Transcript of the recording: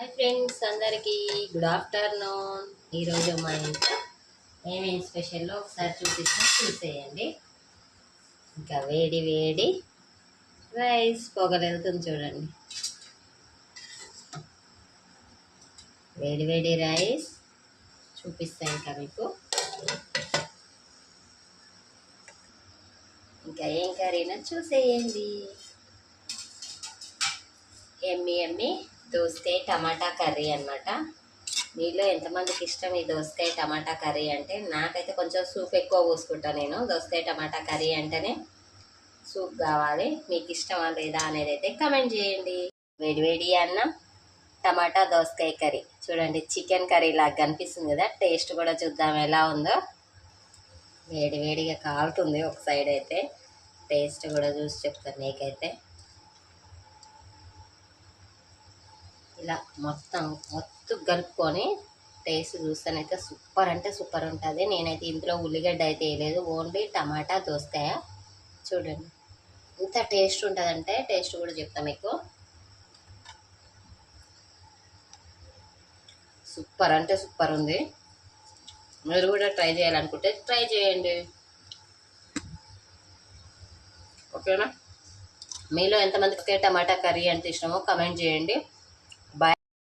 Hi friends, అందరికీ good afternoon. ఈరోజు మా ఇంట్లో ఏమేమి స్పెషల్లో ఒకసారి చూసేయండి. ఇంకా వేడి వేడి రైస్ పొగలెళ్తుంది చూడండి. వేడి వేడి రైస్ చూపిస్తాను ఇంకా మీకు. ఇంకా ఏం కర్రీనా చూసేయండి. ఎమ్మి దోసకాయ టమాటా కర్రీ అన్నమాట. మీలో ఎంతమందికి ఇష్టం ఈ దోసకాయ టమాటా కర్రీ అంటే? నాకైతే కొంచెం సూప్ ఎక్కువ పోసుకుంటా నేను. దోసకాయ టమాటా కర్రీ అంటేనే సూప్ కావాలి. మీకు ఇష్టమా లేదా అనేది అయితే కమెంట్ చేయండి. వేడివేడి అన్నం, టమాటా దోసకాయ కర్రీ చూడండి. చికెన్ కర్రీ లాగా కనిపిస్తుంది కదా. టేస్ట్ కూడా చూద్దాం ఎలా ఉందో. వేడివేడిగా కాలుతుంది ఒక సైడ్ అయితే. టేస్ట్ కూడా చూసి చెప్తాను మీకైతే. ఇలా మొత్తం కలుపుకొని టేస్ట్ చూస్తానైతే సూపర్ అంటే సూపర్ ఉంటుంది. నేనైతే ఇంట్లో ఉల్లిగడ్డ అయితే వేయలేదు, ఓన్లీ టమాటా దోసకాయ. చూడండి ఎంత టేస్ట్ ఉంటుందంటే టేస్ట్ కూడా చెప్తా మీకు. సూపర్ అంటే సూపర్ ఉంది. మీరు కూడా ట్రై చేయాలనుకుంటే ట్రై చేయండి, ఓకేనా? మీలో ఎంతమందికి టమాటా కర్రీ అంటే ఇష్టమో కమెంట్ చేయండి.